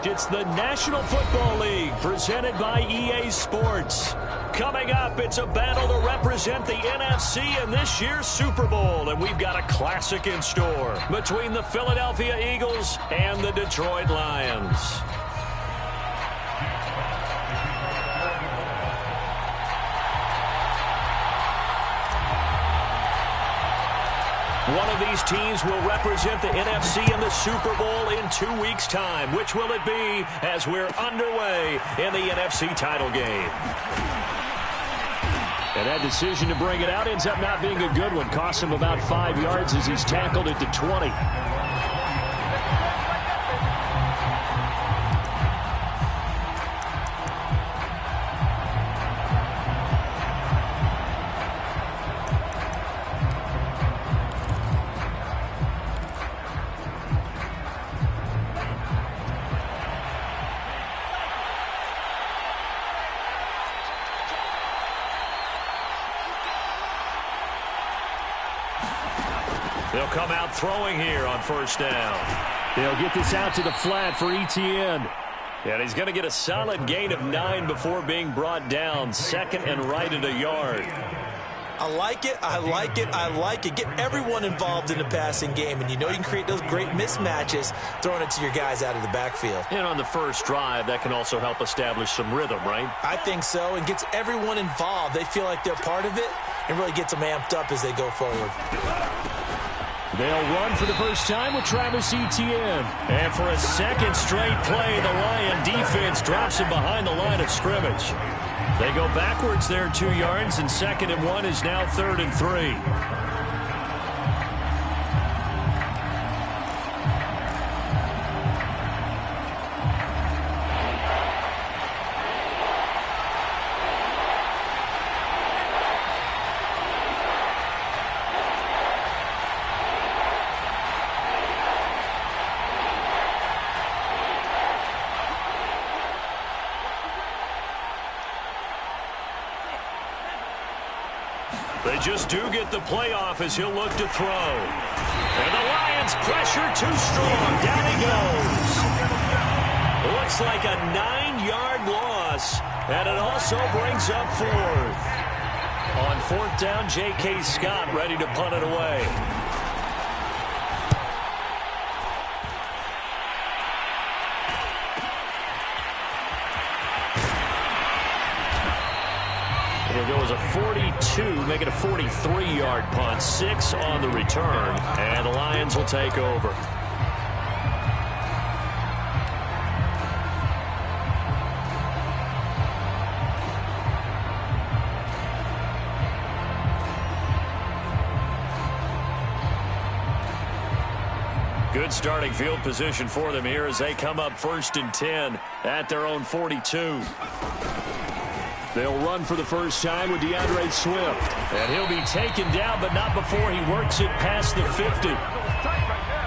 It's the National Football League presented by EA Sports. Coming up, it's a battle to represent the NFC in this year's Super Bowl, and we've got a classic in store between the Philadelphia Eagles and the Detroit Lions. One of these teams will represent the NFC in the Super Bowl in 2 weeks' time. Which will it be as we're underway in the NFC title game? And that decision to bring it out ends up not being a good one. Cost him about 5 yards as he's tackled at the 20. They'll come out throwing here on first down. They'll get this out to the flat for Etienne. And he's going to get a solid gain of 9 before being brought down. Second and right at a yard. I like it, I like it, I like it. Get everyone involved in the passing game, and you know you can create those great mismatches throwing it to your guys out of the backfield. And on the first drive, that can also help establish some rhythm, right? I think so, and gets everyone involved. They feel like they're part of it and really gets them amped up as they go forward. They'll run for the first time with Travis Etienne. And for a second straight play, the Lion defense drops him behind the line of scrimmage. They go backwards there 2 yards, and 2nd and 1 is now 3rd and 3. They just do get the playoff as he'll look to throw. And the Lions pressure too strong. Down he goes. Looks like a 9-yard loss. And it also brings up 4th. On 4th down, J.K. Scott ready to punt it away. It'll go as a 42, make it a 43-yard punt, 6 on the return, and the Lions will take over. Good starting field position for them here as they come up 1st and 10 at their own 42. They'll run for the first time with DeAndre Swift. And he'll be taken down, but not before he works it past the 50.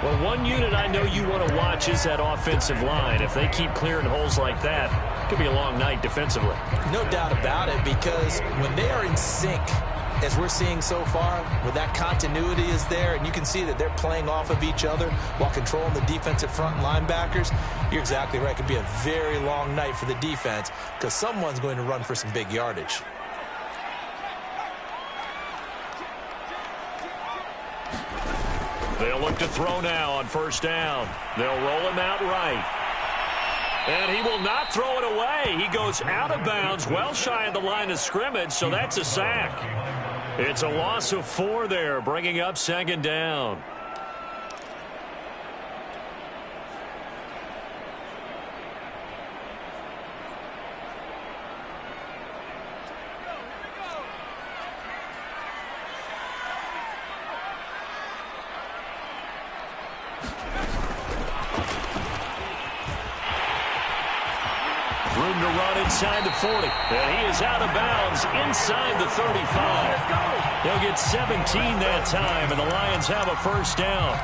Well, one unit I know you want to watch is that offensive line. If they keep clearing holes like that, it could be a long night defensively. No doubt about it, because when they are in sync, as we're seeing so far, when that continuity is there, and you can see that they're playing off of each other while controlling the defensive front linebackers, you're exactly right. It could be a very long night for the defense because someone's going to run for some big yardage. They'll look to throw now on first down. They'll roll him out right. And he will not throw it away. He goes out of bounds, well shy of the line of scrimmage, so that's a sack. It's a loss of 4 there, bringing up 2nd down. Room to run inside the 40. And he is out of bounds inside the 35. He'll get 17 that time, and the Lions have a first down.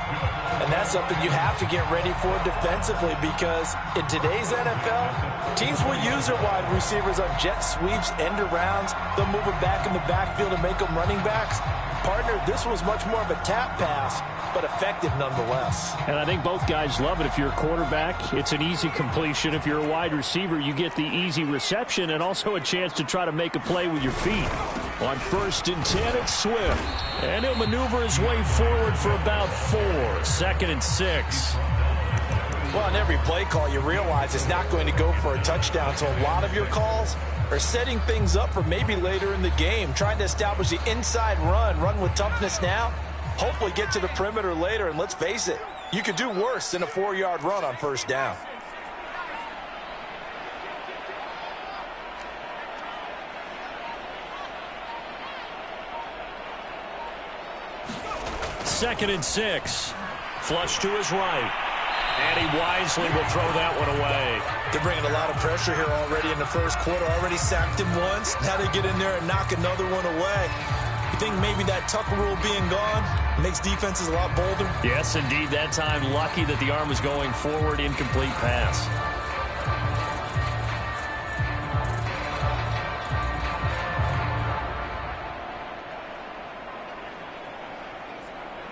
And that's something you have to get ready for defensively, because in today's NFL, teams will use their wide receivers on jet sweeps, end arounds. They'll move it back in the backfield and make them running backs. Partner, this was much more of a tap pass, but effective nonetheless. And I think both guys love it. If you're a quarterback, it's an easy completion. If you're a wide receiver, you get the easy reception and also a chance to try to make a play with your feet. On 1st and 10, it's Swift. And he'll maneuver his way forward for about 4. 2nd and 6. Well, on every play call, you realize it's not going to go for a touchdown, so a lot of your calls are setting things up for maybe later in the game, trying to establish the inside run with toughness now, hopefully get to the perimeter later, and let's face it, you could do worse than a 4-yard run on 1st down. Second and 6. Flush to his right. And he wisely will throw that one away. They're bringing a lot of pressure here already in the first quarter. Already sacked him once. Now they get in there and knock another one away. You think maybe that Tucker rule being gone makes defenses a lot bolder? Yes, indeed. That time, lucky that the arm was going forward. Incomplete pass.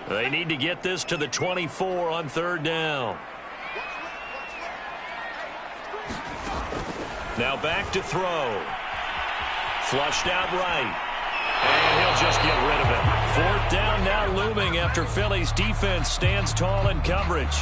They need to get this to the 24 on 3rd down. Now back to throw. Flushed out right. And he'll just get rid of it. 4th down now looming after Philly's defense stands tall in coverage.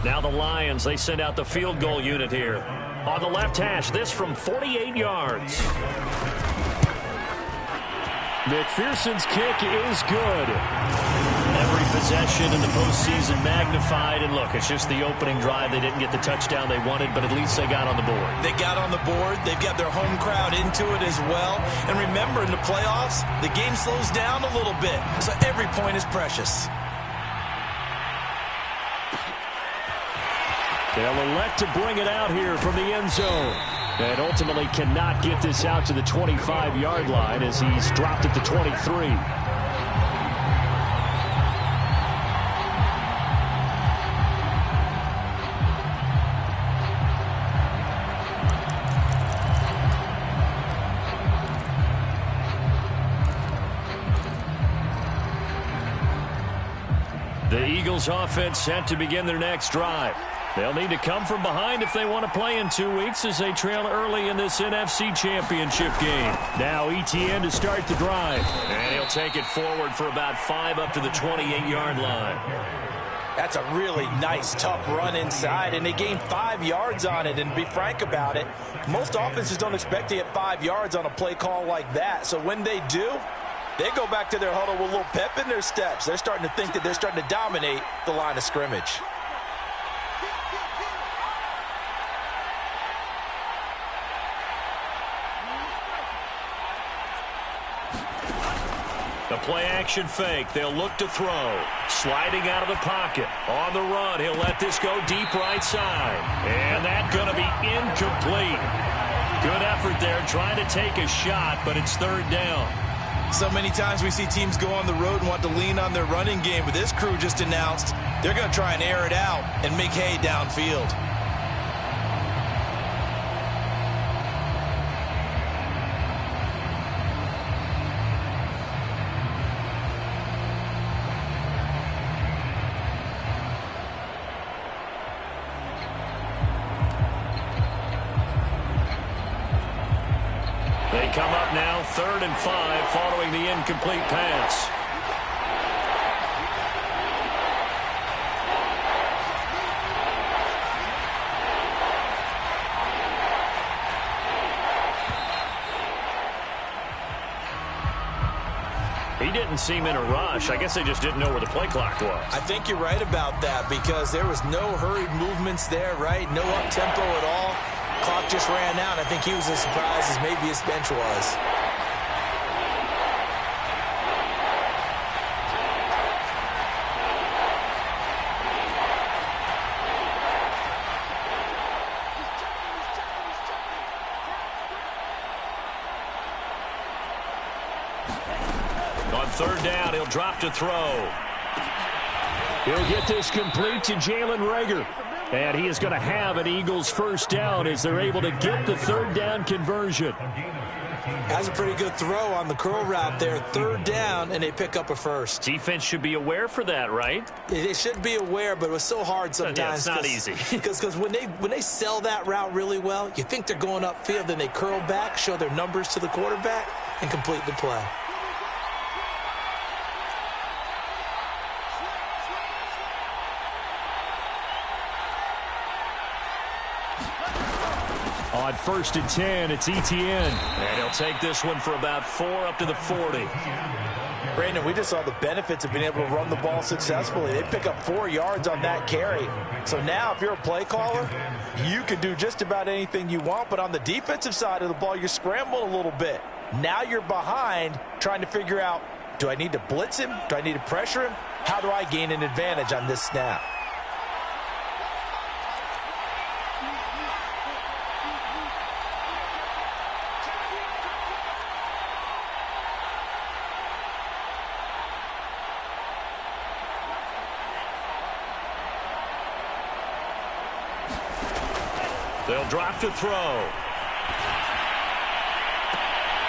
Now the Lions, they send out the field goal unit here. On the left hash, this from 48 yards. McPherson's kick is good. Every possession in the postseason magnified. And look, it's just the opening drive. They didn't get the touchdown they wanted, but at least they got on the board. They got on the board. They've got their home crowd into it as well. And remember, in the playoffs, the game slows down a little bit. So every point is precious. They'll elect to bring it out here from the end zone. And ultimately cannot get this out to the 25-yard line as he's dropped at the 23. The Eagles offense set to begin their next drive. They'll need to come from behind if they want to play in 2 weeks as they trail early in this NFC Championship game. Now ETN to start the drive. And he'll take it forward for about 5 up to the 28-yard line. That's a really nice, tough run inside, and they gained 5 yards on it. And to be frank about it, most offenses don't expect to get 5 yards on a play call like that. So when they do, they go back to their huddle with a little pep in their steps. They're starting to think that they're starting to dominate the line of scrimmage. The play-action fake. They'll look to throw. Sliding out of the pocket. On the run, he'll let this go deep right side. And that's going to be incomplete. Good effort there trying to take a shot, but it's 3rd down. So many times we see teams go on the road and want to lean on their running game, but this crew just announced they're going to try and air it out and make hay downfield. They come up now 3rd and 5 following the incomplete pass. He didn't seem in a rush. I guess they just didn't know where the play clock was. I think you're right about that because there was no hurried movements there, right? No up-tempo at all. Clock just ran out. I think he was as surprised as maybe his bench was. On third down, he'll drop to throw. He'll get this complete to Jalen Reagor. And he is going to have an Eagles first down as they're able to get the third down conversion. That's a pretty good throw on the curl route there. Third down, and they pick up a first. Defense should be aware for that, right? They should be aware, but it was so hard sometimes. Yeah, it's not easy. Because when they sell that route really well, you think they're going upfield, then they curl back, show their numbers to the quarterback, and complete the play. On first and 10, it's Etienne. And he'll take this one for about 4 up to the 40. Brandon, we just saw the benefits of being able to run the ball successfully. They pick up 4 yards on that carry. So now if you're a play caller, you can do just about anything you want. But on the defensive side of the ball, you're scrambling a little bit. Now you're behind trying to figure out, do I need to blitz him? Do I need to pressure him? How do I gain an advantage on this snap? They'll drop to throw.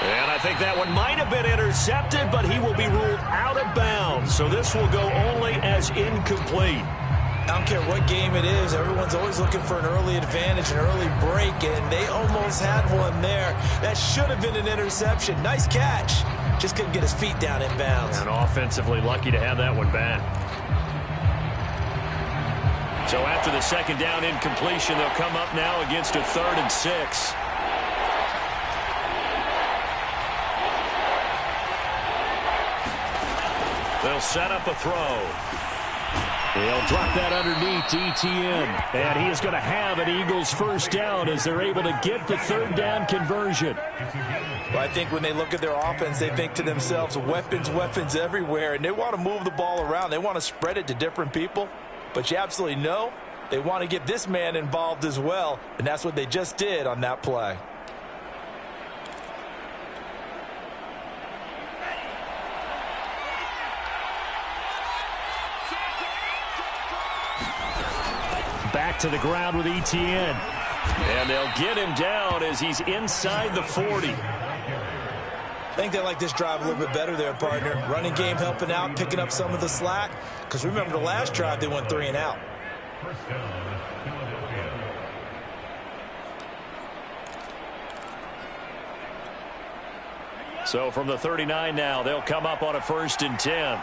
And I think that one might have been intercepted, but he will be ruled out of bounds. So this will go only as incomplete. I don't care what game it is. Everyone's always looking for an early advantage, an early break, and they almost had one there. That should have been an interception. Nice catch. Just couldn't get his feet down in bounds. And offensively lucky to have that one back. So after the second down incompletion, they'll come up now against a 3rd and 6. They'll set up a throw. He'll drop that underneath to Etienne. And he is going to have an Eagles first down as they're able to get the third down conversion. Well, I think when they look at their offense, they think to themselves, weapons, weapons everywhere. And they want to move the ball around. They want to spread it to different people. But you absolutely know they want to get this man involved as well. And that's what they just did on that play. Back to the ground with Etienne. And they'll get him down as he's inside the 40. I think they like this drive a little bit better there, partner. Running game helping out, picking up some of the slack. Because remember the last drive, they went 3 and out. So from the 39 now, they'll come up on a 1st and 10.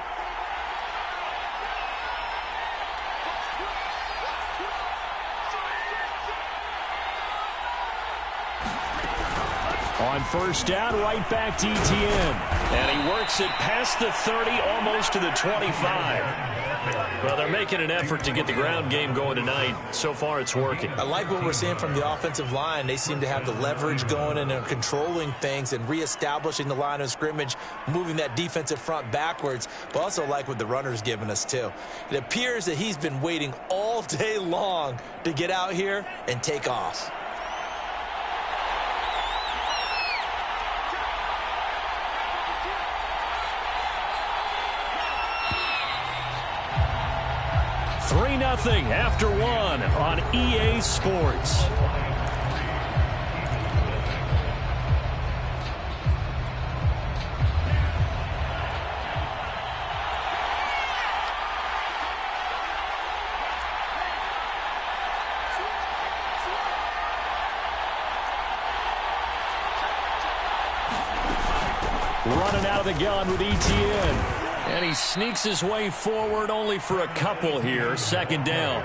On first down, right back to Etienne. And he works it past the 30, almost to the 25. Well, they're making an effort to get the ground game going tonight. So far, it's working. I like what we're seeing from the offensive line. They seem to have the leverage going and are controlling things and reestablishing the line of scrimmage, moving that defensive front backwards, but also like what the runner's giving us, too. It appears that he's been waiting all day long to get out here and take off. Nothing after 1 on EA Sports. Running out of the gun with Etienne. And he sneaks his way forward only for a couple here. 2nd down.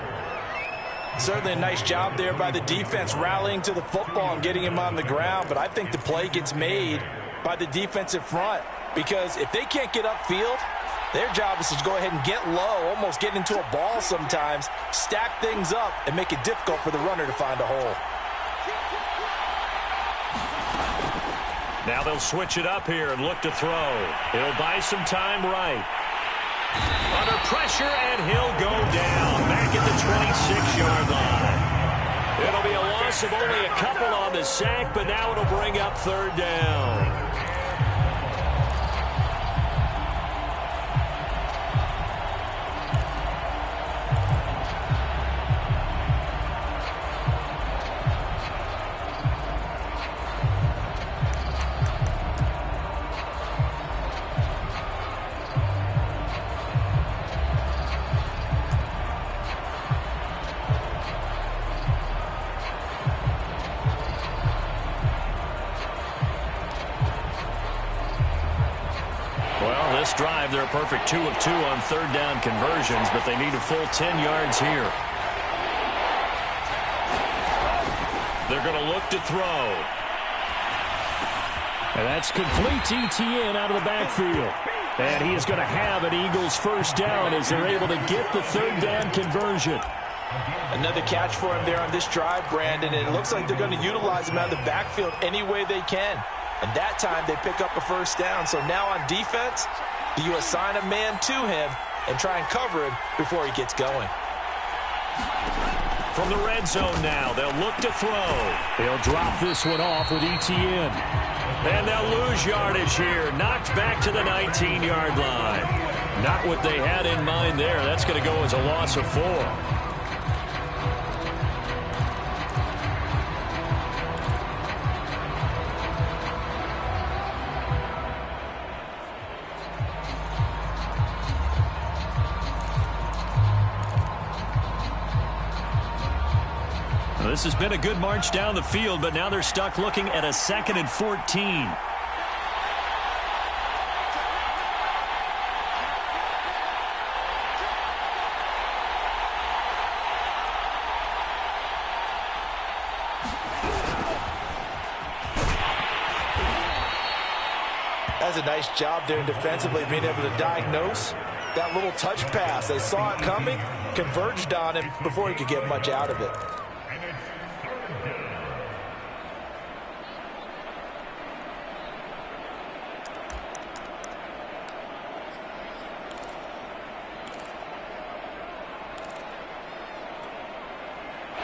Certainly a nice job there by the defense rallying to the football and getting him on the ground. But I think the play gets made by the defensive front. Because if they can't get upfield, their job is to go ahead and get low, almost get into a ball sometimes, stack things up, and make it difficult for the runner to find a hole. Now they'll switch it up here and look to throw. He'll buy some time right. Under pressure, and he'll go down back at the 26-yard line. It'll be a loss of only a couple on the sack, but now it'll bring up 3rd down. drive, they're a perfect 2 of 2 on third down conversions, but they need a full 10 yards here. They're going to look to throw. And that's complete to Etienne out of the backfield. And he is going to have an Eagles first down as they're able to get the third down conversion. Another catch for him there on this drive, Brandon. And it looks like they're going to utilize him out of the backfield any way they can. And that time they pick up a first down. So now on defense, do you assign a man to him and try and cover him before he gets going? From the red zone now, they'll look to throw. They'll drop this one off with Etienne. And they'll lose yardage here. Knocked back to the 19-yard line. Not what they had in mind there. That's going to go as a loss of 4. This has been a good march down the field, but now they're stuck looking at a 2nd and 14. That's a nice job there defensively, being able to diagnose that little touch pass. They saw it coming, converged on him before he could get much out of it.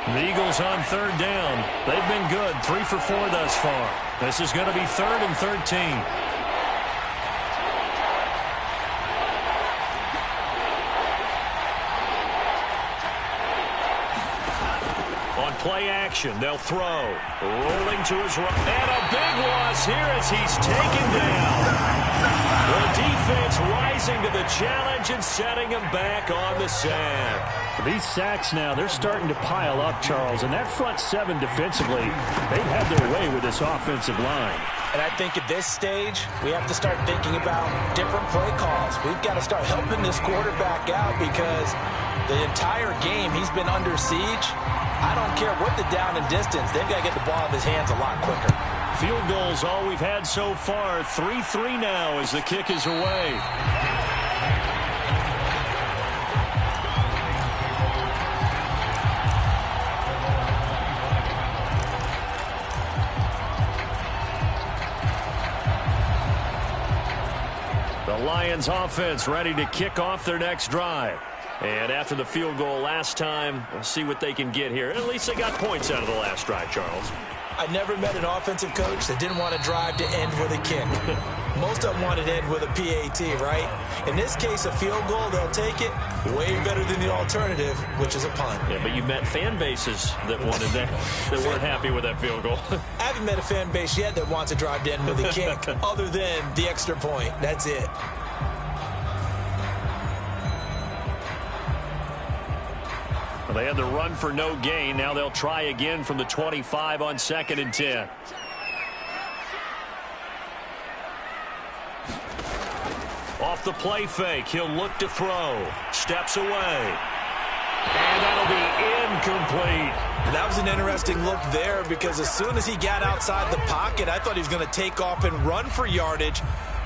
The Eagles on third down. They've been good, 3 for 4 thus far. This is going to be 3rd and 13. On play action, they'll throw. Rolling to his right. And a big loss here as he's taken down. The defense rising to the challenge and setting him back on the sack. These sacks now, they're starting to pile up, Charles. And that front 7 defensively, they've had their way with this offensive line. And I think at this stage, we have to start thinking about different play calls. We've got to start helping this quarterback out because the entire game he's been under siege. I don't care what the down and distance. They've got to get the ball in his hands a lot quicker. Field goals all we've had so far. 3-3 now as the kick is away. The Lions offense ready to kick off their next drive. And after the field goal last time, we'll see what they can get here. At least they got points out of the last drive, Charles. I never met an offensive coach that didn't want to drive to end with a kick. Most of them wanted to end with a PAT, right? In this case, a field goal, they'll take it way better than the alternative, which is a punt. Yeah, but you've met fan bases that wanted that, that weren't happy with that field goal. I haven't met a fan base yet that wants to drive to end with a kick other than the extra point. That's it. Well, they had the run for no gain. Now they'll try again from the 25 on 2nd and 10. Off the play fake, he'll look to throw. Steps away. And that'll be incomplete. That was an interesting look there because as soon as he got outside the pocket, I thought he was going to take off and run for yardage.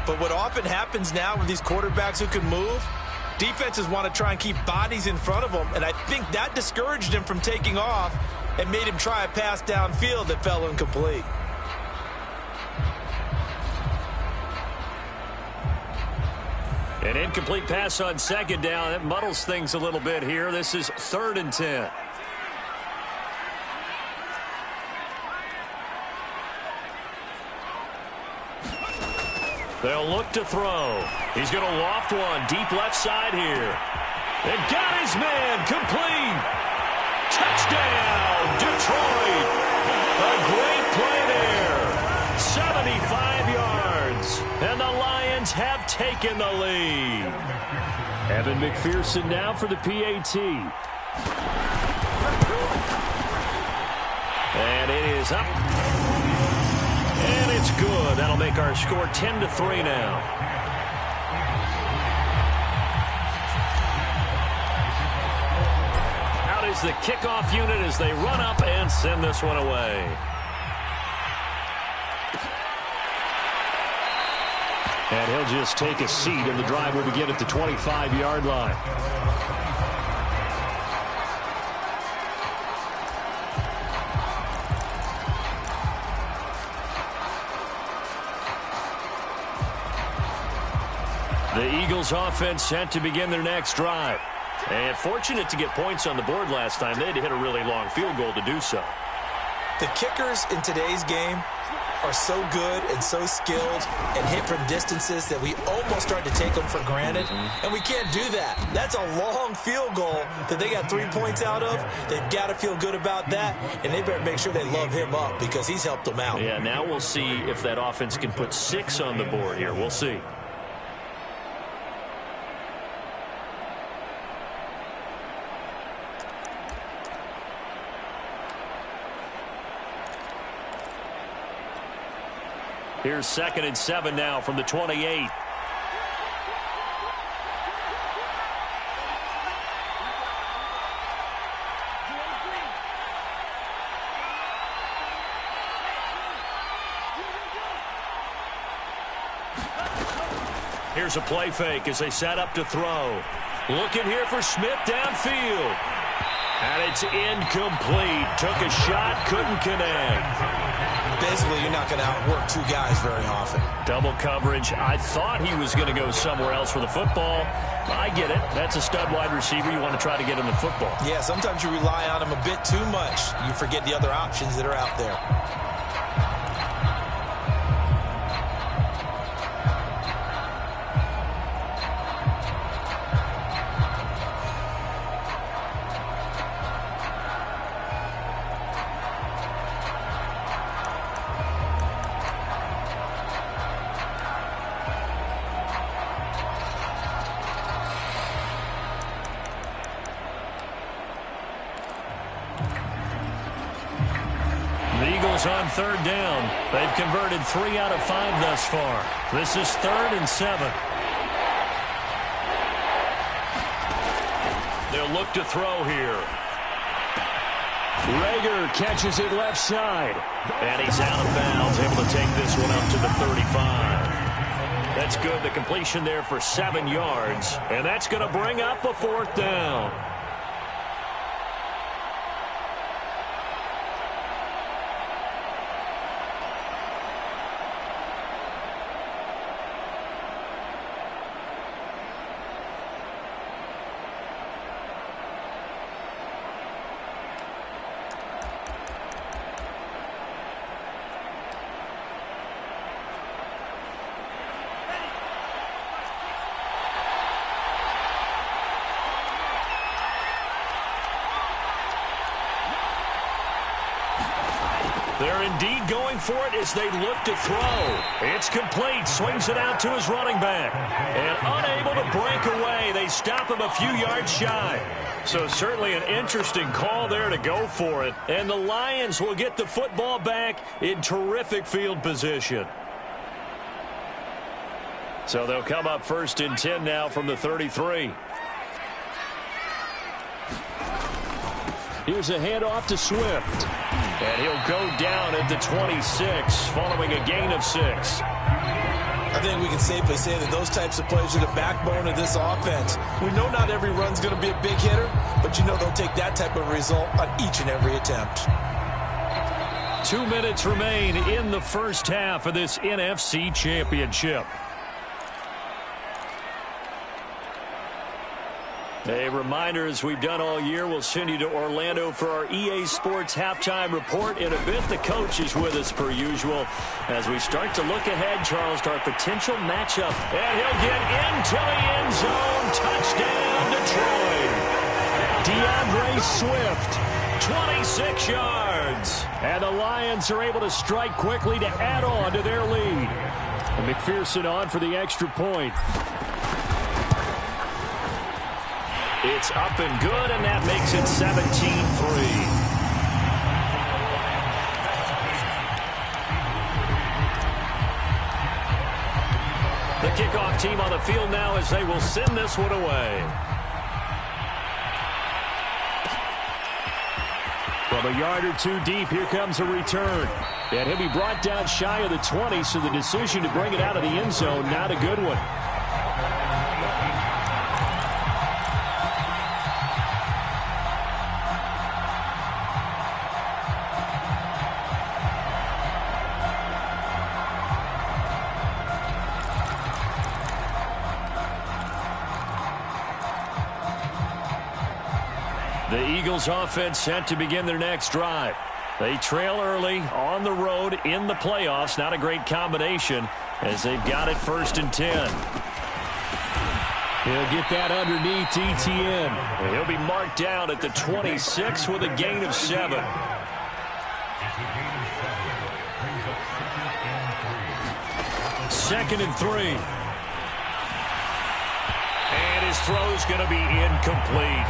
But what often happens now with these quarterbacks who can move, defenses want to try and keep bodies in front of them, and I think that discouraged him from taking off and made him try a pass downfield that fell incomplete. An incomplete pass on 2nd down. That muddles things a little bit here. This is 3rd and 10. They'll look to throw. He's going to loft one deep left side here. And got his man complete. Touchdown, Detroit. A great play there. 75 yards. And the Lions have taken the lead. Evan McPherson now for the PAT. And it is up. And it's good. That'll make our score 10-3 now. deploys the kickoff unit as they run up and send this one away. And he'll just take a seat, and the drive will begin at the 25-yard line. The Eagles offense set to begin their next drive. And fortunate to get points on the board last time. They had to hit a really long field goal to do so. The kickers in today's game are so good and so skilled and hit from distances that we almost start to take them for granted. And we can't do that. That's a long field goal that they got 3 points out of. They've got to feel good about that, and they better make sure they love him up because he's helped them out. Yeah, now we'll see if that offense can put 6 on the board here. We'll see. Here's 2nd and 7 now from the 28. Here's a play fake as they set up to throw. Looking here for Smith downfield. And it's incomplete. Took a shot, couldn't connect. Basically, you're not going to outwork 2 guys very often. Double coverage. I thought he was going to go somewhere else for the football. I get it. That's a stud wide receiver. You want to try to get him the football. Yeah, sometimes you rely on him a bit too much. You forget the other options that are out there. On 3rd down. They've converted 3 out of 5 thus far. This is 3rd and 7. They'll look to throw here. Rager catches it left side. And he's out of bounds, able to take this one up to the 35. That's good. The completion there for 7 yards. And that's going to bring up a 4th down. They're indeed going for it as they look to throw. It's complete. Swings it out to his running back. And unable to break away. They stop him a few yards shy. So certainly an interesting call there to go for it. And the Lions will get the football back in terrific field position. So they'll come up 1st and 10 now from the 33. Here's a handoff to Swift. And he'll go down at the 26 following a gain of 6. I think we can safely say that those types of plays are the backbone of this offense. We know not every run's going to be a big hitter, but you know they'll take that type of result on each and every attempt. 2 minutes remain in the first half of this NFC Championship. A reminder, as we've done all year, we'll send you to Orlando for our EA Sports halftime report. In a bit, the coach is with us per usual as we start to look ahead, Charles, to our potential matchup. And he'll get into the end zone. Touchdown, Detroit. DeAndre Swift, 26 yards. And the Lions are able to strike quickly to add on to their lead. And McPherson on for the extra point. It's up and good, and that makes it 17-3. The kickoff team on the field now as they will send this one away. From a yard or two deep, here comes a return. And he'll be brought down shy of the 20, so the decision to bring it out of the end zone, not a good one. The Eagles offense set to begin their next drive. They trail early on the road in the playoffs. Not a great combination as they've got it 1st and 10. He'll get that underneath ETN. And he'll be marked down at the 26 with a gain of 7. Second and 3. And his throw's going to be incomplete.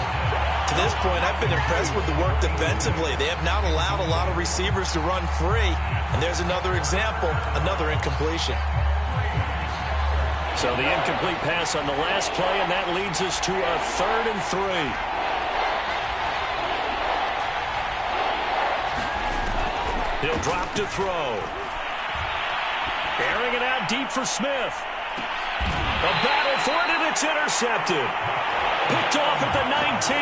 To this point, I've been impressed with the work defensively. They have not allowed a lot of receivers to run free. And there's another example, another incompletion. So the incomplete pass on the last play, and that leads us to a 3rd and 3. He'll drop to throw. Airing it out deep for Smith. A battle for it, and it's intercepted. Picked off at the 19.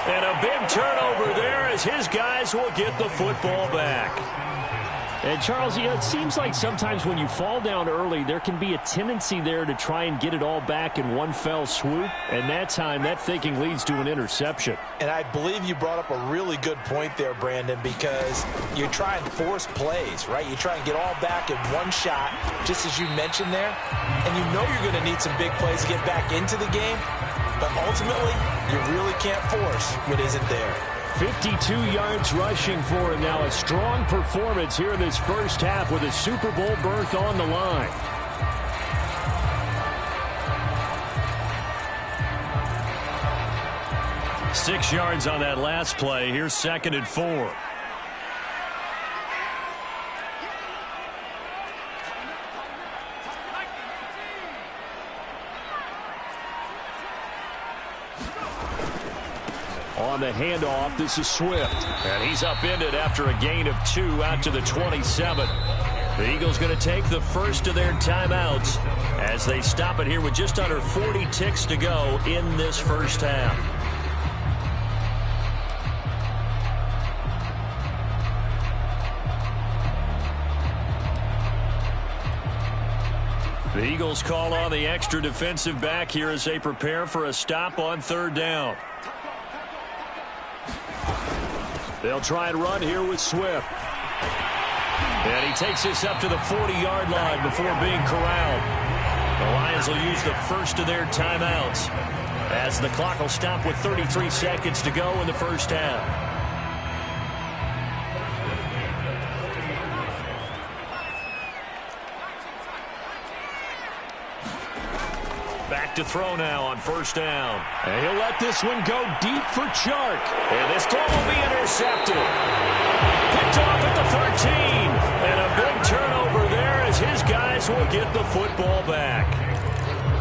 And a big turnover there as his guys will get the football back. And, Charles, you know, it seems like sometimes when you fall down early, there can be a tendency there to try and get it all back in one fell swoop. And that time, that thinking leads to an interception. And I believe you brought up a really good point there, Brandon, because you try and force plays, right? You try and get all back in one shot, just as you mentioned there. And you know you're going to need some big plays to get back into the game. But ultimately, you really can't force what isn't there. 52 yards rushing for him now. A strong performance here in this first half with a Super Bowl berth on the line. Six yards on that last play. Here's 2nd and 4. On the handoff, this is Swift. And he's upended after a gain of 2 out to the 27. The Eagles going to take the first of their timeouts as they stop it here with just under 40 ticks to go in this first half. The Eagles call on the extra defensive back here as they prepare for a stop on 3rd down. They'll try and run here with Swift. And he takes this up to the 40-yard line before being corralled. The Lions will use the first of their timeouts as the clock will stop with 33 seconds to go in the first half. Back to throw now on 1st down. And he'll let this one go deep for Chark. And this throw will be intercepted. Picked off at the 13. And a big turnover there as his guys will get the football back.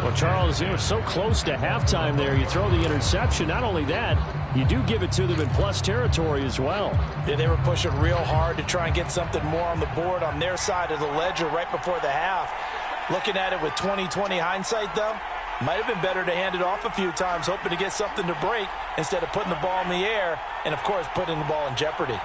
Well, Charles, you were so close to halftime there. You throw the interception. Not only that, you do give it to them in plus territory as well. Yeah, they were pushing real hard to try and get something more on the board on their side of the ledger right before the half. Looking at it with 20/20 hindsight, though, might have been better to hand it off a few times, hoping to get something to break instead of putting the ball in the air and, of course, putting the ball in jeopardy.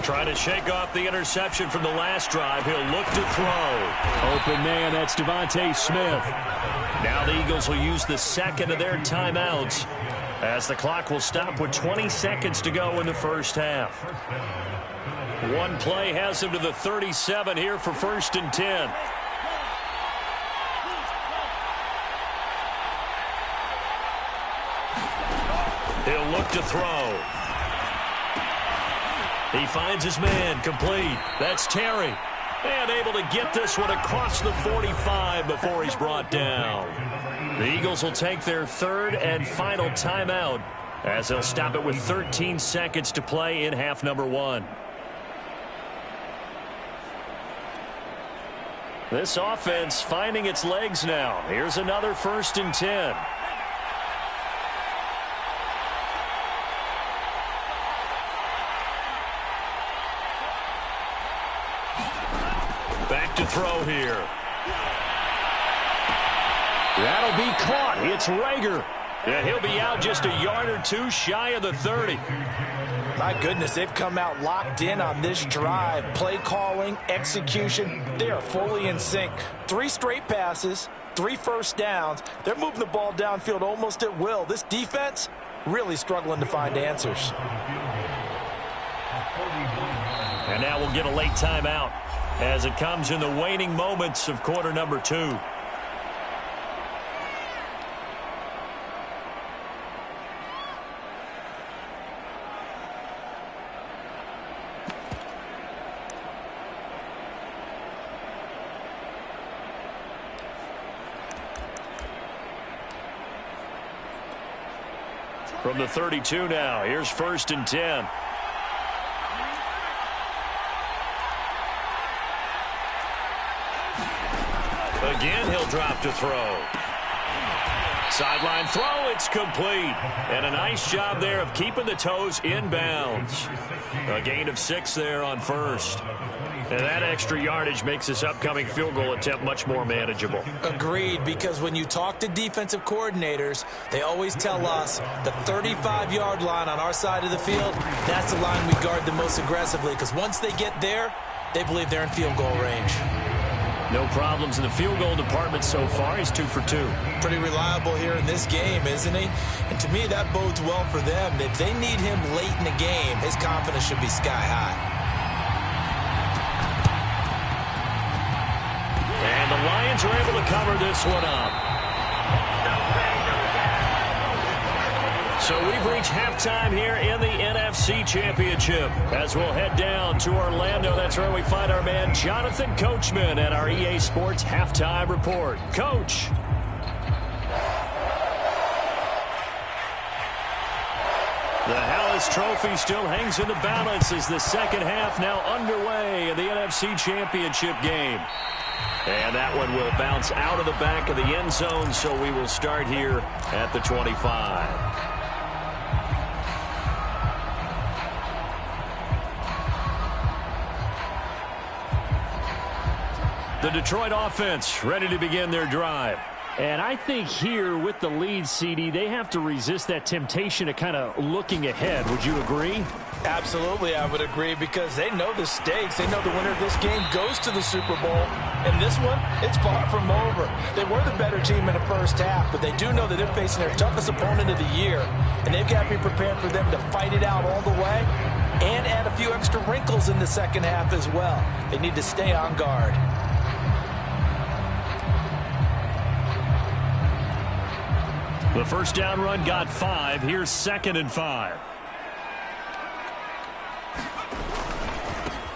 Trying to shake off the interception from the last drive. He'll look to throw. Open man, that's Devontae Smith. Now the Eagles will use the second of their timeouts as the clock will stop with 20 seconds to go in the first half. One play has him to the 37 here for 1st and 10. He'll look to throw. He finds his man, complete. That's Terry. And able to get this one across the 45 before he's brought down. The Eagles will take their 3rd and final timeout as they'll stop it with 13 seconds to play in half number 1. This offense finding its legs now. Here's another 1st and 10. Back to throw here. That'll be caught. It's Rager. And he'll be out just a yard or two shy of the 30. My goodness, they've come out locked in on this drive. Play calling, execution, they are fully in sync. 3 straight passes, 3 first downs. They're moving the ball downfield almost at will. This defense really struggling to find answers. And now we'll get a late timeout as it comes in the waning moments of quarter number 2. From the 32 now, here's 1st and 10. Again, he'll drop to throw. Sideline throw, it's complete. And a nice job there of keeping the toes in bounds. A gain of 6 there on 1st. And that extra yardage makes this upcoming field goal attempt much more manageable. Agreed, because when you talk to defensive coordinators, they always tell us the 35-yard line on our side of the field, that's the line we guard the most aggressively, because once they get there, they believe they're in field goal range. No problems in the field goal department so far. He's 2 for 2. Pretty reliable here in this game, isn't he? And to me, that bodes well for them. If they need him late in the game, his confidence should be sky high. And the Lions are able to cover this one up. So we've reached halftime here in the NFC Championship. As we'll head down to Orlando, that's where we find our man Jonathan Coachman at our EA Sports Halftime Report. Coach. The Hallis Trophy still hangs in the balance as the second half now underway in the NFC Championship game. And that one will bounce out of the back of the end zone, so we will start here at the 25. The Detroit offense ready to begin their drive. And I think here with the lead, CD, they have to resist that temptation of kind of looking ahead. Would you agree? Absolutely, I would agree, because they know the stakes. They know the winner of this game goes to the Super Bowl. And this one, it's far from over. They were the better team in the first half, but they do know that they're facing their toughest opponent of the year. And they've got to be prepared for them to fight it out all the way and add a few extra wrinkles in the second half as well. They need to stay on guard. The first down run got 5. Here's 2nd and 5.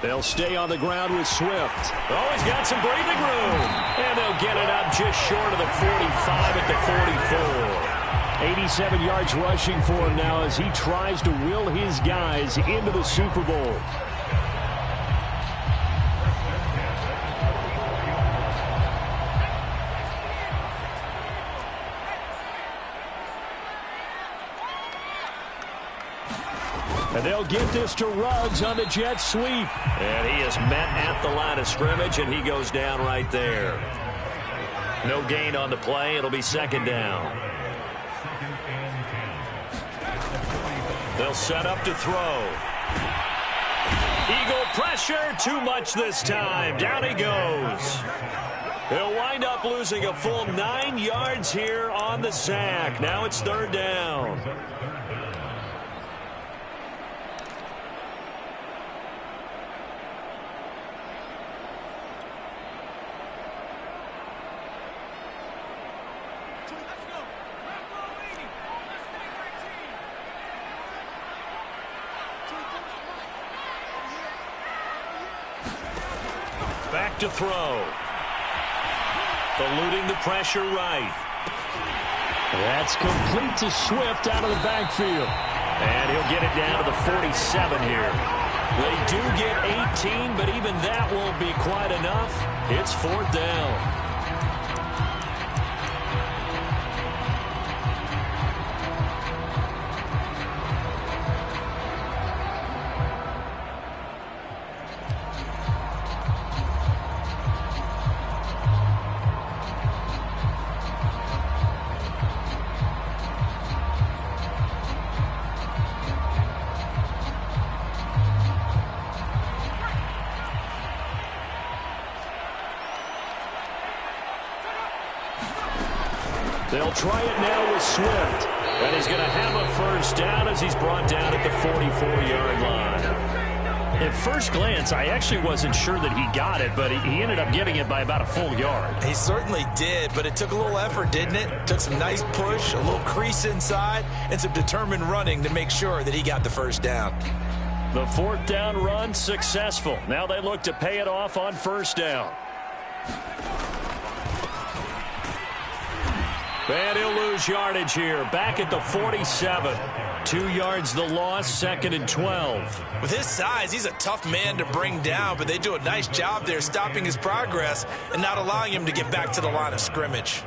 They'll stay on the ground with Swift. Oh, he's got some breathing room. And they'll get it up just short of the 45 at the 44. 87 yards rushing for him now as he tries to will his guys into the Super Bowl. And they'll get this to Ruggs on the jet sweep. And he is met at the line of scrimmage, and he goes down right there. No gain on the play. It'll be 2nd down. They'll set up to throw. Eagle pressure. Too much this time. Down he goes. He'll wind up losing a full 9 yards here on the sack. Now it's 3rd down. Back to throw. Eluding the pressure right. That's complete to Swift out of the backfield. And he'll get it down to the 47 here. They do get 18, but even that won't be quite enough. It's 4th down. They'll try it now with Swift. And he's going to have a first down as he's brought down at the 44-yard line. At first glance, I actually wasn't sure that he got it, but he ended up getting it by about a full yard. He certainly did, but it took a little effort, didn't it? Took some nice push, a little crease inside, and some determined running to make sure that he got the first down. The 4th down run successful. Now they look to pay it off on first down. And he'll lose yardage here. Back at the 47. 2 yards the loss, 2nd and 12. With his size, he's a tough man to bring down, but they do a nice job there stopping his progress and not allowing him to get back to the line of scrimmage.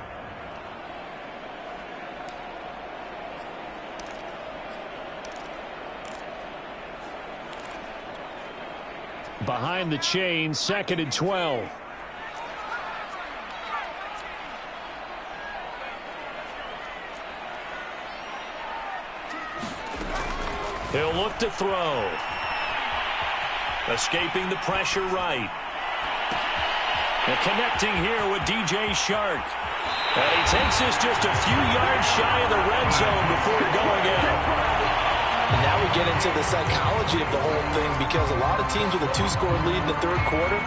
Behind the chain, 2nd and 12. He'll look to throw. Escaping the pressure right. And connecting here with DJ Shark. And he takes this just a few yards shy of the red zone before going out. And now we get into the psychology of the whole thing, because a lot of teams with a 2-score lead in the 3rd quarter,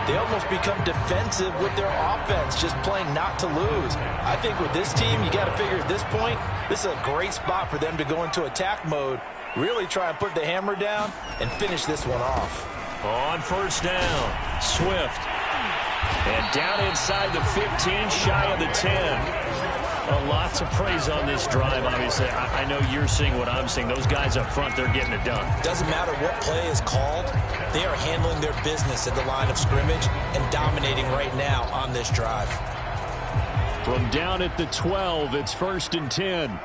they almost become defensive with their offense, just playing not to lose. I think with this team, you got to figure at this point, this is a great spot for them to go into attack mode, really try and put the hammer down and finish this one off. On first down, Swift. And down inside the 15, shy of the 10. A lot to praise on this drive, obviously. I know you're seeing what I'm seeing. Those guys up front, they're getting it done. Doesn't matter what play is called. They are handling their business at the line of scrimmage and dominating right now on this drive. From down at the 12, it's 1st and 10.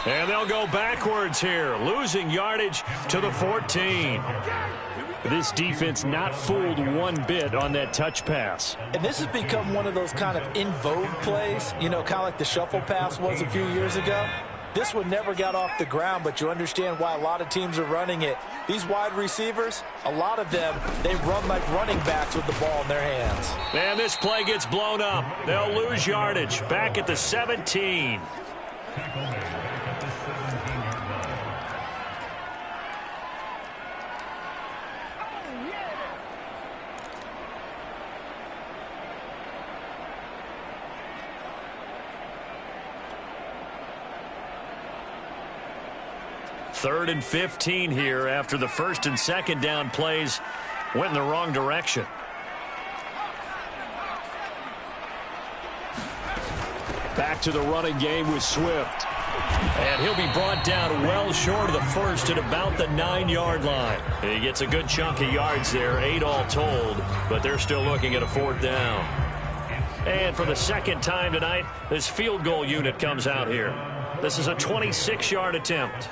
And they'll go backwards here, losing yardage to the 14. This defense not fooled one bit on that touch pass. And this has become one of those kind of in vogue plays, you know, kind of like the shuffle pass was a few years ago. This one never got off the ground, but you understand why a lot of teams are running it. These wide receivers, a lot of them, they run like running backs with the ball in their hands. And this play gets blown up. They'll lose yardage back at the 17. Third and 15 here after the 1st and 2nd down plays went in the wrong direction. Back to the running game with Swift. And he'll be brought down well short of the 1st at about the 9-yard line. He gets a good chunk of yards there, 8 all told, but they're still looking at a 4th down. And for the 2nd time tonight, this field goal unit comes out here. This is a 26-yard attempt.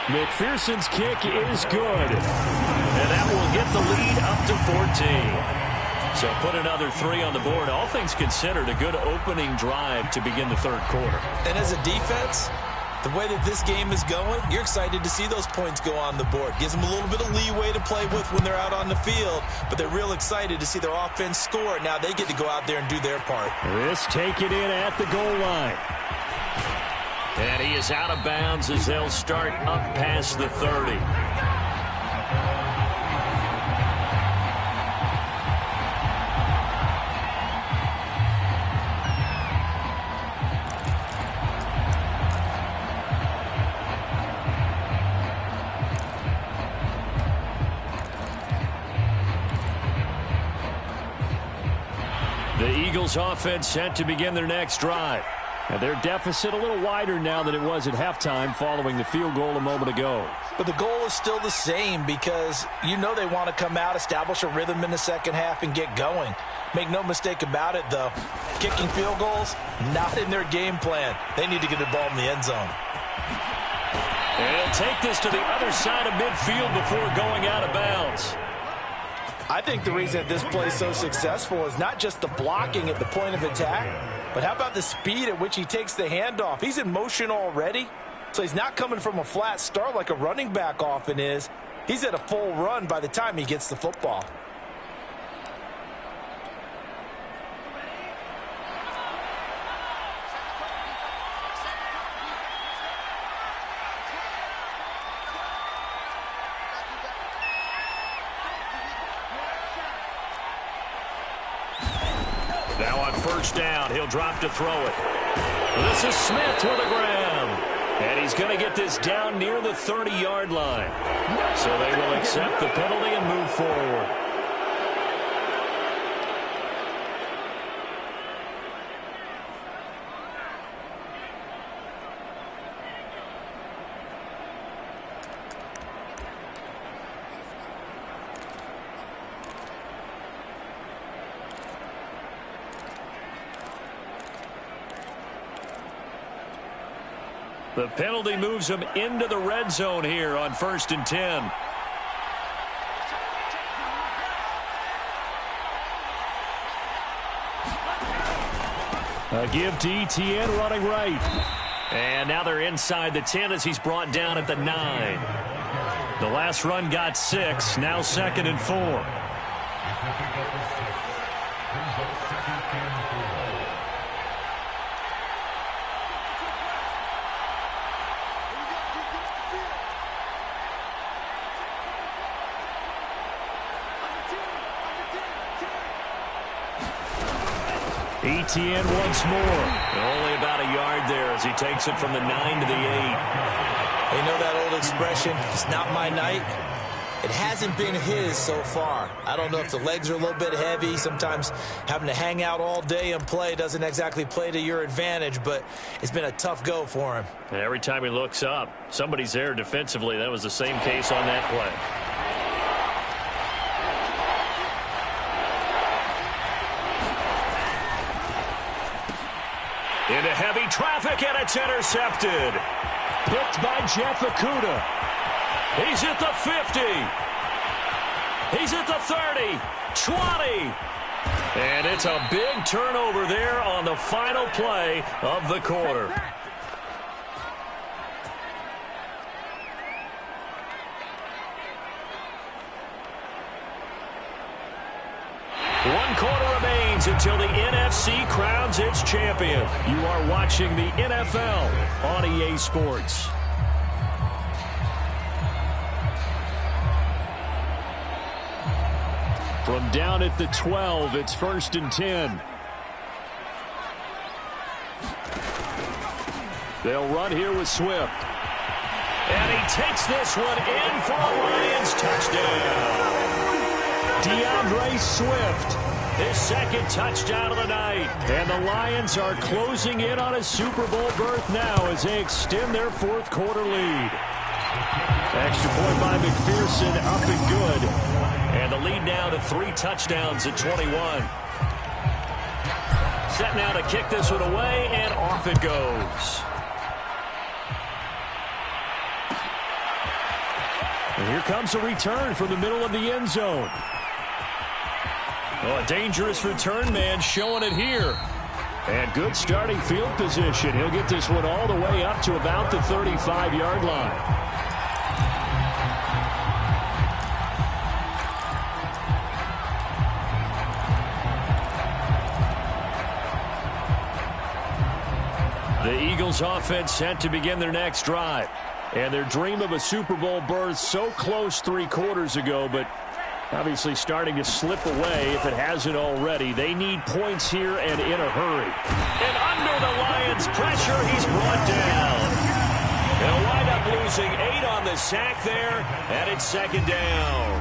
McPherson's kick is good. And that will get the lead up to 14. So put another 3 on the board. All things considered, a good opening drive to begin the 3rd quarter. And as a defense, the way that this game is going, you're excited to see those points go on the board. Gives them a little bit of leeway to play with when they're out on the field, but they're real excited to see their offense score. Now they get to go out there and do their part. This taken in at the goal line. And he is out of bounds as they'll start up past the 30. The Eagles offense set to begin their next drive. And their deficit a little wider now than it was at halftime following the field goal a moment ago. But the goal is still the same because you know they want to come out, establish a rhythm in the second half, and get going. Make no mistake about it, though. Kicking field goals, not in their game plan. They need to get the ball in the end zone. And he'll take this to the other side of midfield before going out of bounds. I think the reason that this play is so successful is not just the blocking at the point of attack, but how about the speed at which he takes the handoff? He's in motion already, so he's not coming from a flat start like a running back often is. He's at a full run by the time he gets the football. Now on first down, he'll drop to throw it. This is Smith to the ground. And he's going to get this down near the 30-yard line. So they will accept the penalty and move forward. The penalty moves him into the red zone here on 1st and 10. A give to Etienne running right. And now they're inside the 10 as he's brought down at the 9. The last run got 6. Now 2nd and 4. Etienne once more. Only about a yard there as he takes it from the 9 to the 8. You know that old expression, it's not my night? It hasn't been his so far. I don't know if the legs are a little bit heavy. Sometimes having to hang out all day and play doesn't exactly play to your advantage, but it's been a tough go for him. And every time he looks up, somebody's there defensively. That was the same case on that play. Into heavy traffic, and it's intercepted. Picked by Jeff Okudah. He's at the 50. He's at the 30. 20. And it's a big turnover there on the final play of the quarter. One quarter remains until the NFC crowns its champion. You are watching the NFL on EA Sports. From down at the 12, it's 1st and 10. They'll run here with Swift. And he takes this one in for a Lions touchdown. DeAndre Swift, his 2nd touchdown of the night. And the Lions are closing in on a Super Bowl berth now as they extend their 4th quarter lead. Extra point by McPherson, up and good. And the lead now to 3 touchdowns at 21. Set now to kick this one away, and off it goes. And here comes a return from the middle of the end zone. Oh, a dangerous return man showing it here. And good starting field position. He'll get this one all the way up to about the 35-yard line. The Eagles offense set to begin their next drive. And their dream of a Super Bowl berth so close 3 quarters ago, but obviously starting to slip away if it hasn't already. They need points here and in a hurry. And under the Lions' pressure, he's brought down. They'll wind up losing 8 on the sack there, and it's 2nd down.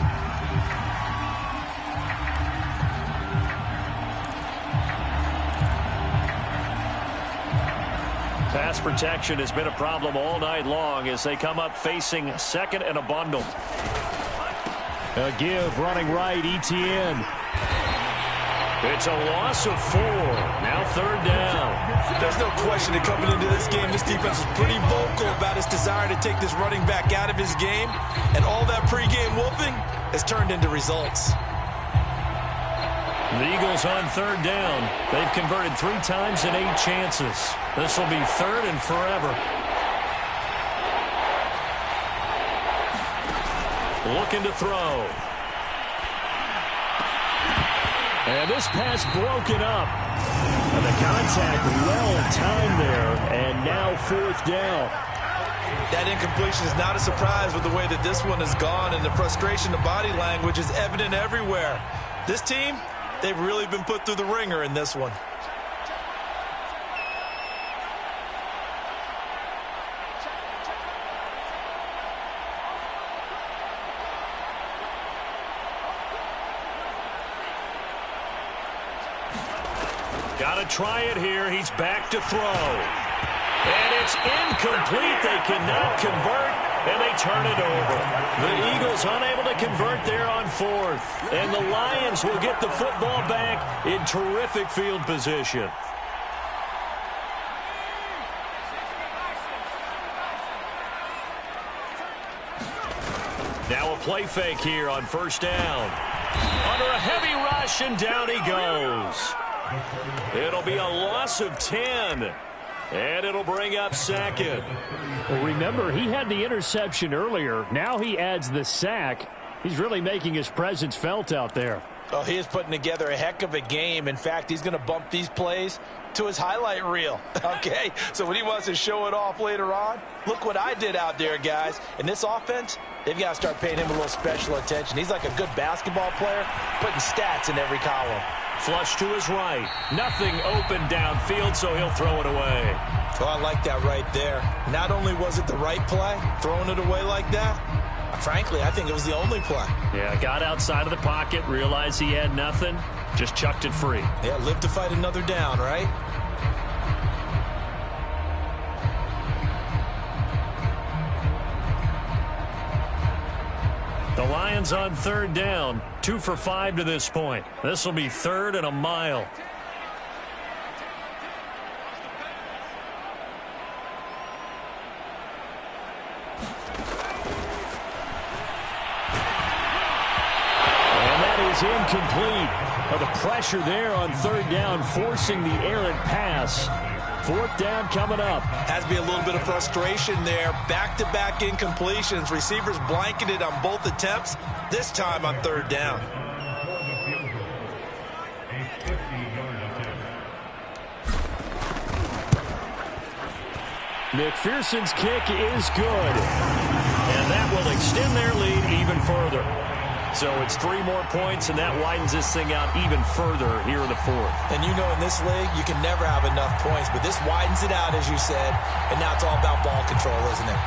Pass protection has been a problem all night long as they come up facing second and a bundle. A give running right, ETN. It's a loss of 4. Now third down. There's no question that coming into this game, this defense was pretty vocal about its desire to take this running back out of his game. And all that pregame wolfing has turned into results. The Eagles on third down. They've converted 3 times in 8 chances. This will be third and forever. Looking to throw. And this pass broken up. And the contact well timed there. And now fourth down. That incompletion is not a surprise with the way that this one has gone, and the frustration, the body language is evident everywhere. This team, they've really been put through the ringer in this one. Got to try it here. He's back to throw. And it's incomplete. They cannot convert, and they turn it over. The Eagles unable to convert there on fourth. And the Lions will get the football back in terrific field position. Now a play fake here on first down. Under a heavy rush, and down he goes. It'll be a loss of 10. And it'll bring up second. Well, remember, he had the interception earlier. Now he adds the sack. He's really making his presence felt out there. Oh, he is putting together a heck of a game. In fact, he's going to bump these plays to his highlight reel. Okay, so when he wants to show it off later on, look what I did out there, guys. In this offense, they've got to start paying him a little special attention. He's like a good basketball player, putting stats in every column. Flush to his right. Nothing open downfield, so he'll throw it away. Oh, I like that right there. Not only was it the right play, throwing it away like that, frankly, I think it was the only play. Yeah, got outside of the pocket, realized he had nothing, just chucked it free. Yeah, live to fight another down, right? The Lions on third down, 2 for 5 to this point. This will be third and a mile. And that is incomplete. The pressure there on third down, forcing the errant pass. Fourth down coming up. Has to be a little bit of frustration there. Back-to-back incompletions. Receivers blanketed on both attempts, this time on third down. McPherson's kick is good. And that will extend their lead even further. So it's 3 more points, and that widens this thing out even further here in the fourth. And you know in this league, you can never have enough points, but this widens it out, as you said, and now it's all about ball control, isn't it?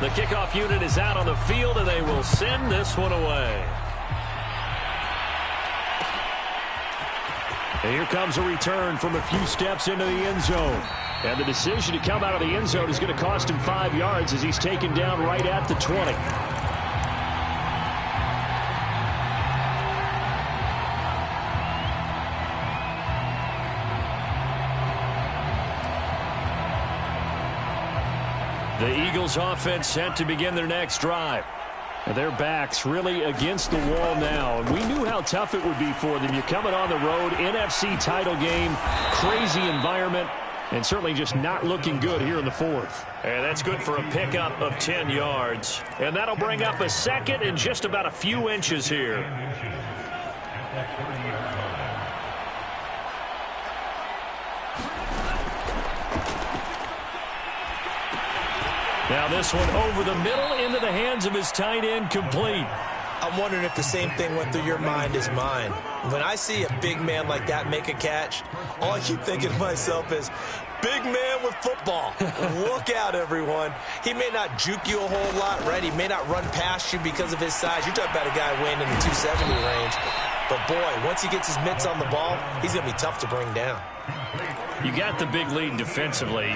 The kickoff unit is out on the field, and they will send this one away. And here comes a return from a few steps into the end zone. And the decision to come out of the end zone is going to cost him 5 yards as he's taken down right at the 20. The Eagles offense set to begin their next drive. And their backs really against the wall now. And we knew how tough it would be for them. You're coming on the road, NFC title game, crazy environment, and certainly just not looking good here in the fourth. And that's good for a pickup of 10 yards. And that'll bring up a second and just about a few inches here. Now this one over the middle into the hands of his tight end, complete. I'm wondering if the same thing went through your mind as mine. When I see a big man like that make a catch, all I keep thinking to myself is, big man with football. Look out, everyone. He may not juke you a whole lot, right? He may not run past you because of his size. You're talking about a guy weighing in the 270 range. But, boy, once he gets his mitts on the ball, he's going to be tough to bring down. You got the big lead defensively,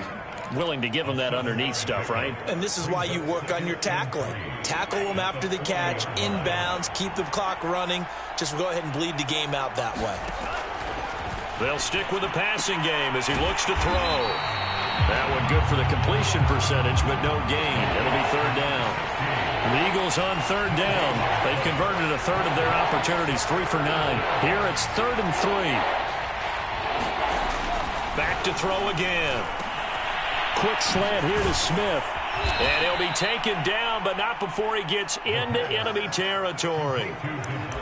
willing to give him that underneath stuff, right? And this is why you work on your tackling. Tackle them after the catch, inbounds, keep the clock running. Just go ahead and bleed the game out that way. They'll stick with the passing game as he looks to throw. That one good for the completion percentage, but no gain. It'll be third down. The Eagles on third down. They've converted a third of their opportunities, 3 for 9. Here it's 3rd and 3. Back to throw again. Quick slant here to Smith. And he'll be taken down, but not before he gets into enemy territory.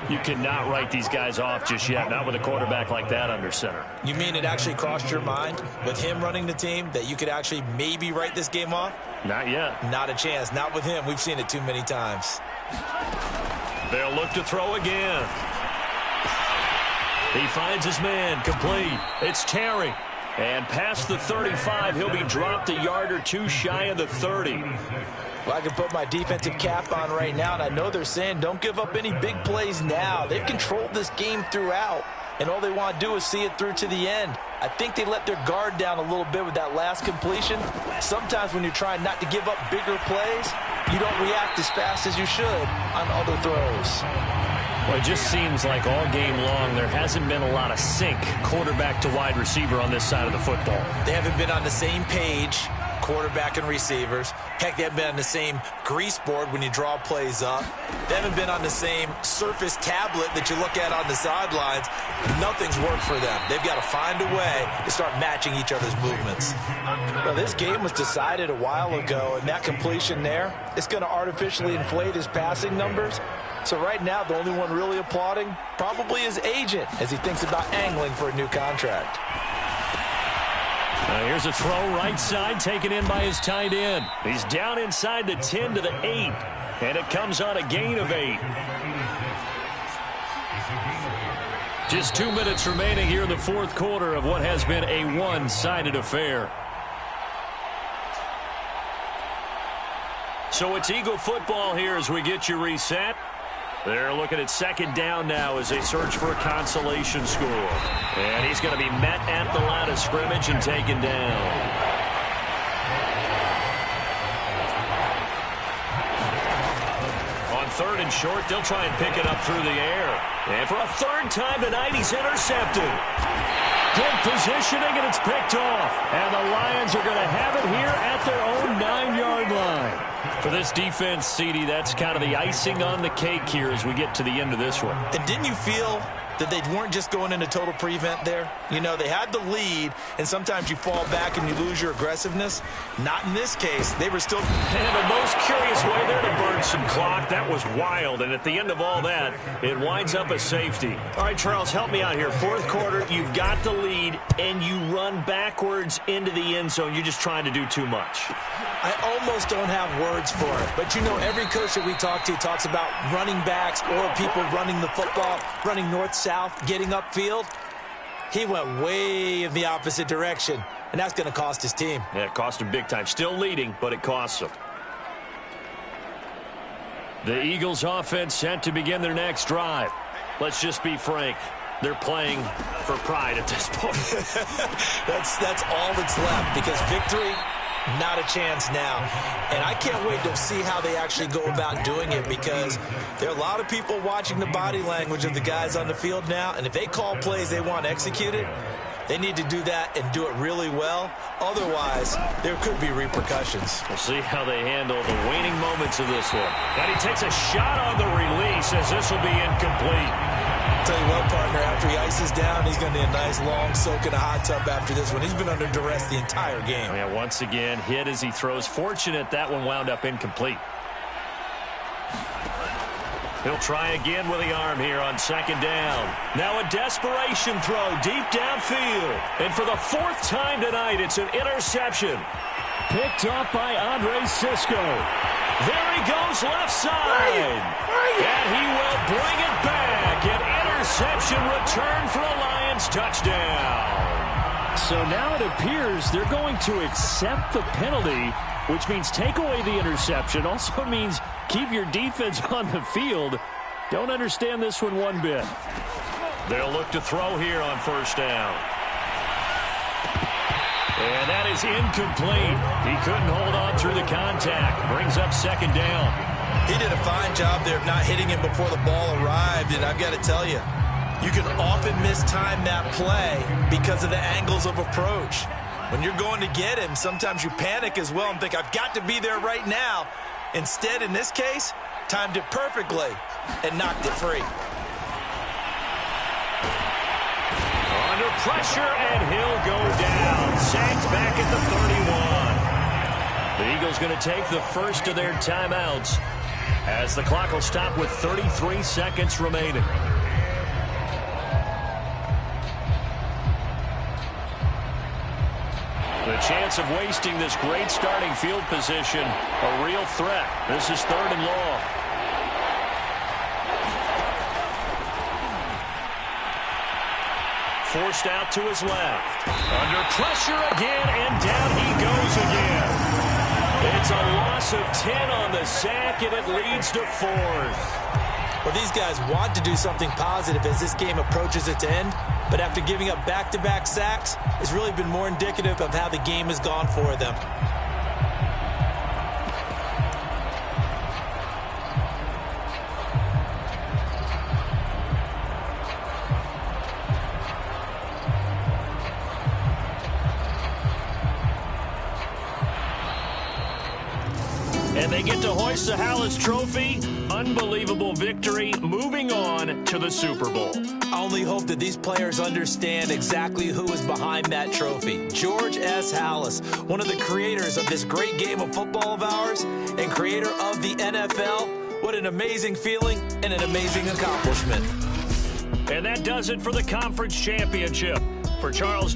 You cannot write these guys off just yet, not with a quarterback like that under center. You mean it actually crossed your mind with him running the team that you could actually maybe write this game off? Not yet. Not a chance. Not with him. We've seen it too many times. They'll look to throw again. He finds his man, complete. It's Terry. And past the 35, he'll be dropped a yard or two shy of the 30. Well, I can put my defensive cap on right now, and I know they're saying don't give up any big plays now. They've controlled this game throughout, and all they want to do is see it through to the end. I think they let their guard down a little bit with that last completion. Sometimes when you're trying not to give up bigger plays, you don't react as fast as you should on other throws. Well, it just seems like all game long there hasn't been a lot of sync quarterback to wide receiver on this side of the football. They haven't been on the same page, quarterback and receivers. Heck, they haven't been on the same grease board when you draw plays up. They haven't been on the same surface tablet that you look at on the sidelines. Nothing's worked for them. They've got to find a way to start matching each other's movements. Well, this game was decided a while ago, and that completion there, it's going to artificially inflate his passing numbers. So right now, the only one really applauding probably his agent as he thinks about angling for a new contract. Here's a throw right side taken in by his tight end. He's down inside the 10 to the 8, and it comes on a gain of 8. Just 2 minutes remaining here in the fourth quarter of what has been a one-sided affair. So it's Eagle football here as we get you reset. They're looking at second down now as they search for a consolation score. And he's going to be met at the line of scrimmage and taken down. On 3rd and short, they'll try and pick it up through the air. And for a 3rd time tonight, he's intercepted. Good positioning, and it's picked off. And the Lions are going to have it here at their own 9-yard line. For this defense, CD, that's kind of the icing on the cake here as we get to the end of this one. And didn't you feel that they weren't just going into total prevent there? You know, they had the lead, and sometimes you fall back and you lose your aggressiveness. Not in this case. They were still... And the most curious way there to burn some clock. That was wild. And at the end of all that, it winds up a safety. All right, Charles, help me out here. Fourth quarter, you've got the lead, and you run backwards into the end zone. You're just trying to do too much. I almost don't have words for it. But, you know, every coach that we talk to talks about running backs or people running the football, running north-south, getting upfield. He went way in the opposite direction, and that's going to cost his team. Yeah, it cost him big time. Still leading, but it costs him. The Eagles offense set to begin their next drive. Let's just be frank. They're playing for pride at this point. That's all that's left, because victory, not a chance now. And I can't wait to see how they actually go about doing it, because there are a lot of people watching the body language of the guys on the field now, and if they call plays they want executed, they need to do that and do it really well. Otherwise, there could be repercussions. We'll see how they handle the waning moments of this one. And he takes a shot on the release as this will be incomplete. Tell you what, partner, after he ices down, he's going to need a nice long soak in a hot tub after this one. He's been under duress the entire game. Yeah, once again, hit as he throws. Fortunate that one wound up incomplete. He'll try again with the arm here on second down. Now a desperation throw deep downfield. And for the 4th time tonight, it's an interception. Picked off by Andre Sisco. There he goes, left side. And he will bring it back. An interception return for a Lions touchdown. So now it appears they're going to accept the penalty, which means take away the interception. Also means keep your defense on the field. Don't understand this one bit. They'll look to throw here on first down. And that is incomplete. He couldn't hold on through the contact. Brings up second down. He did a fine job there of not hitting him before the ball arrived, and I've got to tell you, you can often mistime that play because of the angles of approach. When you're going to get him, sometimes you panic as well and think, I've got to be there right now. Instead, in this case, timed it perfectly and knocked it free. Under pressure, and he'll go down. Sacked back at the 31. The Eagles going to take the first of their timeouts as the clock will stop with 33 seconds remaining. The chance of wasting this great starting field position, a real threat. This is 3rd and long. Forced out to his left. Under pressure again, and down he goes again. It's a loss of 10 on the sack, and it leads to 4th. Well, these guys want to do something positive as this game approaches its end, but after giving up back-to-back sacks, it's really been more indicative of how the game has gone for them. And they get to hoist the Hallis Trophy. Unbelievable victory. Moving on to the Super Bowl. I only hope that these players understand exactly who is behind that trophy. George S. Hallis, one of the creators of this great game of football of ours and creator of the NFL. What an amazing feeling and an amazing accomplishment. And that does it for the conference championship. For Charles